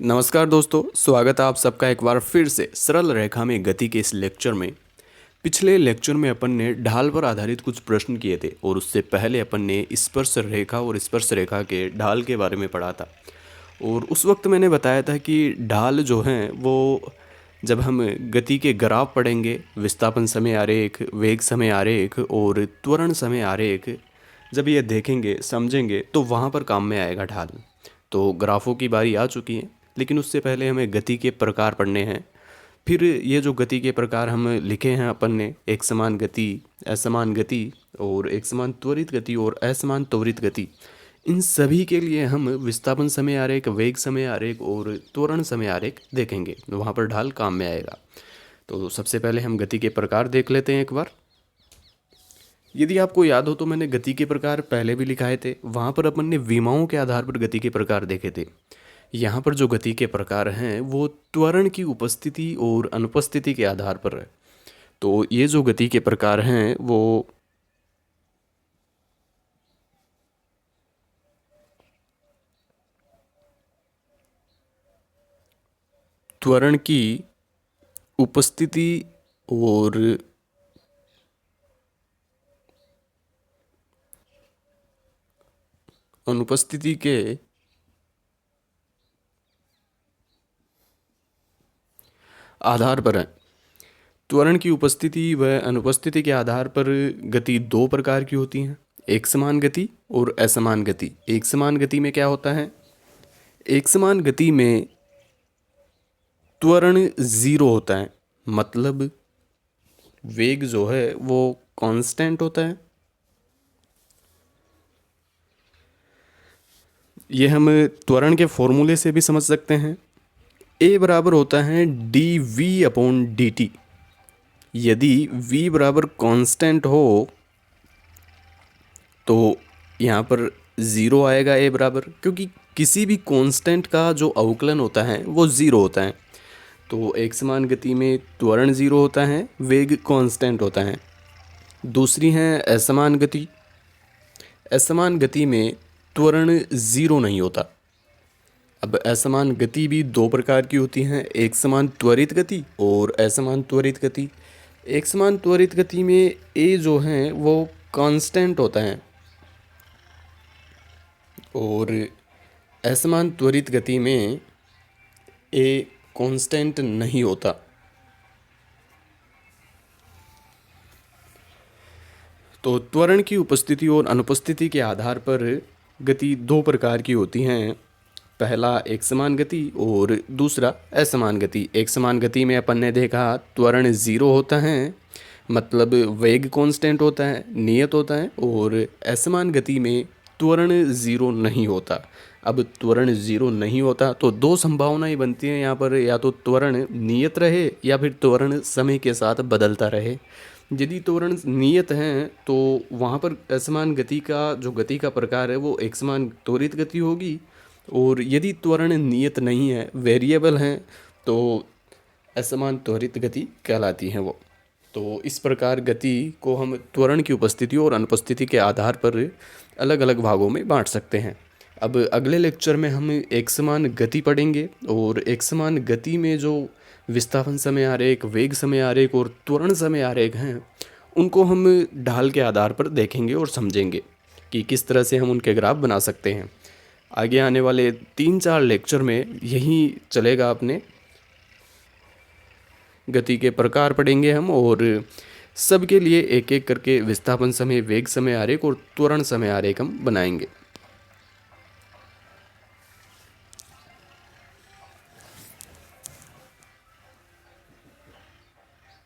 नमस्कार दोस्तों, स्वागत है आप सबका एक बार फिर से सरल रेखा में गति के इस लेक्चर में। पिछले लेक्चर में अपन ने ढाल पर आधारित कुछ प्रश्न किए थे और उससे पहले अपन ने स्पर्श रेखा और स्पर्श रेखा के ढाल के बारे में पढ़ा था। और उस वक्त मैंने बताया था कि ढाल जो हैं वो जब हम गति के ग्राफ पढ़ेंगे, विस्थापन समय आरेख, वेग समय आरेख और त्वरण समय आरेख, जब ये देखेंगे समझेंगे तो वहाँ पर काम में आएगा ढाल। तो ग्राफों की बारी आ चुकी है, लेकिन उससे पहले हमें गति के प्रकार पढ़ने हैं। फिर ये जो गति के प्रकार हम लिखे हैं अपन ने, एक समान गति, असमान गति और एक समान त्वरित गति और असमान त्वरित गति, इन सभी के लिए हम विस्थापन समय आरेख, वेग समय आरेख और त्वरण समय आरेख देखेंगे। वहाँ पर ढाल काम में आएगा। तो सबसे पहले हम गति के प्रकार देख लेते हैं एक बार। यदि आपको याद हो तो मैंने गति के प्रकार पहले भी लिखाए थे। वहाँ पर अपन ने विमाओं के आधार पर गति के प्रकार देखे थे। यहाँ पर जो गति के प्रकार हैं वो त्वरण की उपस्थिति और अनुपस्थिति के आधार पर है। तो ये जो गति के प्रकार हैं वो त्वरण की उपस्थिति और अनुपस्थिति के आधार पर है। त्वरण की उपस्थिति व अनुपस्थिति के आधार पर गति दो प्रकार की होती हैं, एक समान गति और असमान गति। एक समान गति में क्या होता है? एक समान गति में त्वरण ज़ीरो होता है, मतलब वेग जो है वो कांस्टेंट होता है। ये हम त्वरण के फॉर्मूले से भी समझ सकते हैं। ए बराबर होता है D V upon D T. यदि v बराबर कांस्टेंट हो तो यहाँ पर ज़ीरो आएगा a बराबर, क्योंकि किसी भी कांस्टेंट का जो अवकलन होता है वो ज़ीरो होता है। तो एक समान गति में त्वरण ज़ीरो होता है, वेग कांस्टेंट होता है। दूसरी है असमान गति। असमान गति में त्वरण ज़ीरो नहीं होता। अब असमान गति भी दो प्रकार की होती हैं, एक समान त्वरित गति और असमान त्वरित गति। एक समान त्वरित गति में ए जो है वो कांस्टेंट होता है और असमान त्वरित गति में ए कांस्टेंट नहीं होता। तो त्वरण की उपस्थिति और अनुपस्थिति के आधार पर गति दो प्रकार की होती हैं। पहला एक समान गति और दूसरा असमान गति। एक समान गति में अपन ने देखा त्वरण ज़ीरो होता है, मतलब वेग कांस्टेंट होता है, नियत होता है। और असमान गति में त्वरण ज़ीरो नहीं होता। अब त्वरण ज़ीरो नहीं होता तो दो संभावनाएं बनती हैं यहाँ पर, या तो त्वरण नियत रहे या फिर त्वरण समय के साथ बदलता रहे। यदि त्वरण नियत हैं तो वहाँ पर असमान गति का जो गति का प्रकार है वो एक समान त्वरित गति होगी, और यदि त्वरण नियत नहीं है, वेरिएबल हैं, तो असमान त्वरित गति कहलाती हैं वो। तो इस प्रकार गति को हम त्वरण की उपस्थिति और अनुपस्थिति के आधार पर अलग अलग भागों में बांट सकते हैं। अब अगले लेक्चर में हम एक समान गति पढ़ेंगे और एक समान गति में जो विस्थापन समय आरेख, वेग समय आरेख और त्वरण समय आरेख हैं उनको हम ढाल के आधार पर देखेंगे और समझेंगे कि किस तरह से हम उनके ग्राफ बना सकते हैं। आगे आने वाले 3-4 लेक्चर में यही चलेगा। अपने गति के प्रकार पढ़ेंगे हम और सबके लिए एक एक करके विस्थापन समय, वेग समय आरेख और त्वरण समय आरेख हम बनाएंगे।